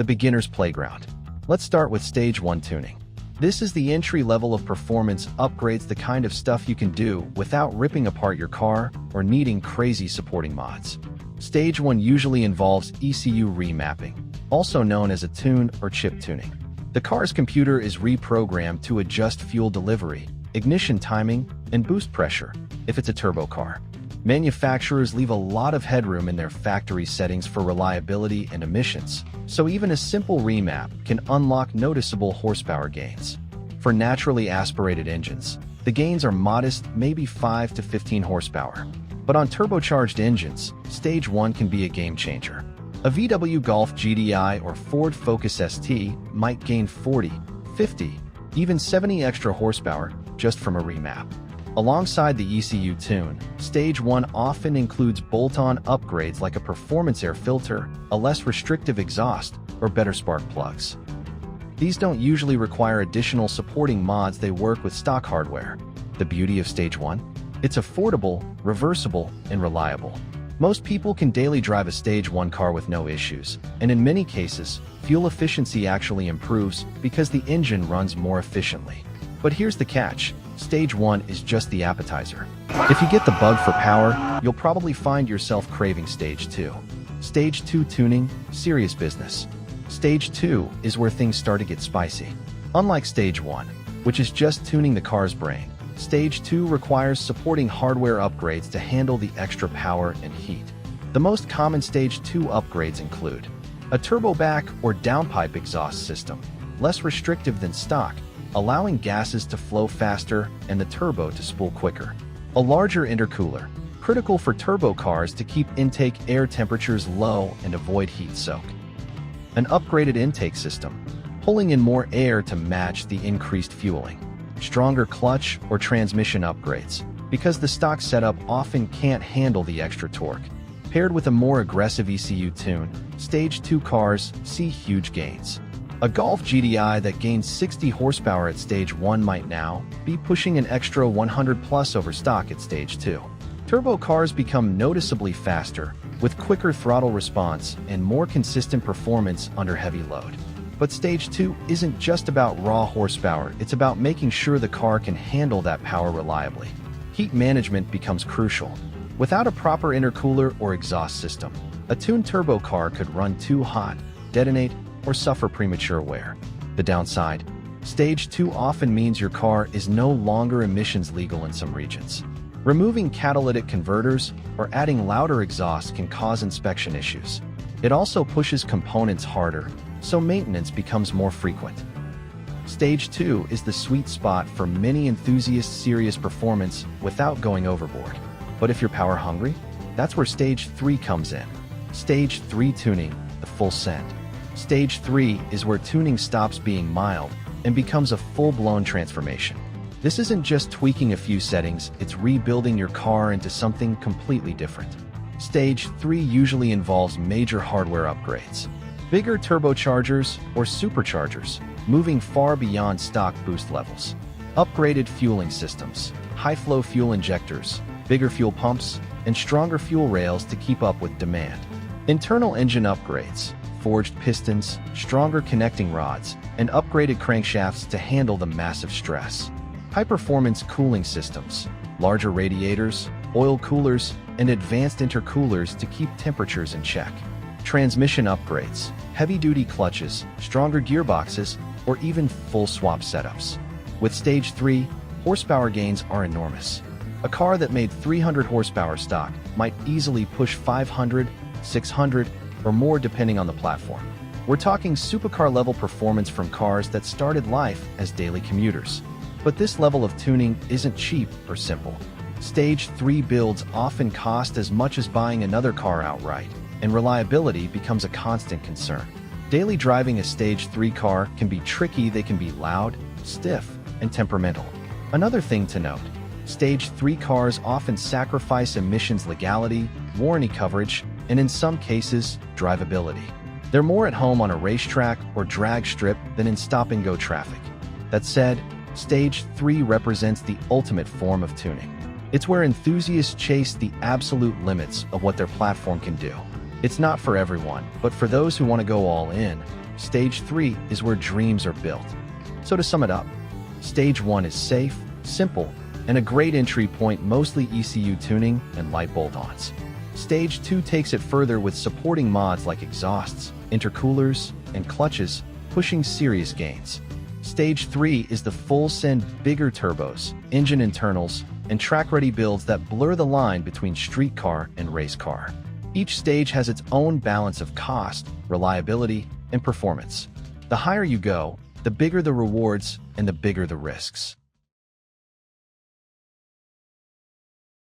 the beginner's playground. Let's start with Stage 1 tuning. This is the entry level of performance upgrades, the kind of stuff you can do without ripping apart your car or needing crazy supporting mods. Stage 1 usually involves ECU remapping, also known as a tune or chip tuning. The car's computer is reprogrammed to adjust fuel delivery, ignition timing, and boost pressure if it's a turbo car. Manufacturers leave a lot of headroom in their factory settings for reliability and emissions, so even a simple remap can unlock noticeable horsepower gains. For naturally aspirated engines, the gains are modest, maybe 5 to 15 horsepower. But on turbocharged engines, Stage 1 can be a game changer. A VW Golf GTI or Ford Focus ST might gain 40, 50, even 70 extra horsepower just from a remap. Alongside the ECU tune, Stage 1 often includes bolt-on upgrades like a performance air filter, a less restrictive exhaust, or better spark plugs. These don't usually require additional supporting mods, they work with stock hardware. The beauty of Stage 1? It's affordable, reversible, and reliable. Most people can daily drive a Stage 1 car with no issues, and in many cases, fuel efficiency actually improves because the engine runs more efficiently. But here's the catch. Stage 1 is just the appetizer. If you get the bug for power, you'll probably find yourself craving Stage 2. Stage 2 tuning, serious business. Stage 2 is where things start to get spicy. Unlike Stage 1, which is just tuning the car's brain, Stage 2 requires supporting hardware upgrades to handle the extra power and heat. The most common Stage 2 upgrades include a turbo back or downpipe exhaust system, less restrictive than stock, allowing gases to flow faster and the turbo to spool quicker. A larger intercooler, critical for turbo cars to keep intake air temperatures low and avoid heat soak. An upgraded intake system, pulling in more air to match the increased fueling. Stronger clutch or transmission upgrades, because the stock setup often can't handle the extra torque. Paired with a more aggressive ECU tune, Stage 2 cars see huge gains. A Golf GTI that gains 60 horsepower at Stage 1 might now be pushing an extra 100 plus over stock at Stage 2. Turbo cars become noticeably faster, with quicker throttle response and more consistent performance under heavy load. But Stage 2 isn't just about raw horsepower, it's about making sure the car can handle that power reliably. Heat management becomes crucial. Without a proper intercooler or exhaust system, a tuned turbo car could run too hot, detonate, or suffer premature wear. The downside? Stage 2 often means your car is no longer emissions legal in some regions. Removing catalytic converters or adding louder exhaust can cause inspection issues. It also pushes components harder, so maintenance becomes more frequent. Stage 2 is the sweet spot for many enthusiasts, serious performance without going overboard. But if you're power hungry, that's where Stage 3 comes in. Stage 3 tuning, the full send. Stage 3 is where tuning stops being mild and becomes a full-blown transformation. This isn't just tweaking a few settings, it's rebuilding your car into something completely different. Stage 3 usually involves major hardware upgrades. Bigger turbochargers or superchargers, moving far beyond stock boost levels. Upgraded fueling systems, high-flow fuel injectors, bigger fuel pumps, and stronger fuel rails to keep up with demand. Internal engine upgrades, forged pistons, stronger connecting rods, and upgraded crankshafts to handle the massive stress. High-performance cooling systems, larger radiators, oil coolers, and advanced intercoolers to keep temperatures in check. Transmission upgrades, heavy-duty clutches, stronger gearboxes, or even full swap setups. With Stage 3, horsepower gains are enormous. A car that made 300 horsepower stock might easily push 500, 600, or more depending on the platform. We're talking supercar-level performance from cars that started life as daily commuters. But this level of tuning isn't cheap or simple. Stage 3 builds often cost as much as buying another car outright, and reliability becomes a constant concern. Daily driving a Stage 3 car can be tricky, they can be loud, stiff, and temperamental. Another thing to note, Stage 3 cars often sacrifice emissions legality, warranty coverage, and in some cases, drivability. They're more at home on a racetrack or drag strip than in stop-and-go traffic. That said, Stage 3 represents the ultimate form of tuning. It's where enthusiasts chase the absolute limits of what their platform can do. It's not for everyone, but for those who want to go all in, Stage 3 is where dreams are built. So to sum it up, Stage 1 is safe, simple, and a great entry point, mostly ECU tuning and light bolt-ons. Stage 2 takes it further with supporting mods like exhausts, intercoolers, and clutches, pushing serious gains. Stage 3 is the full send, bigger turbos, engine internals, and track-ready builds that blur the line between street car and race car. Each stage has its own balance of cost, reliability, and performance. The higher you go, the bigger the rewards and the bigger the risks.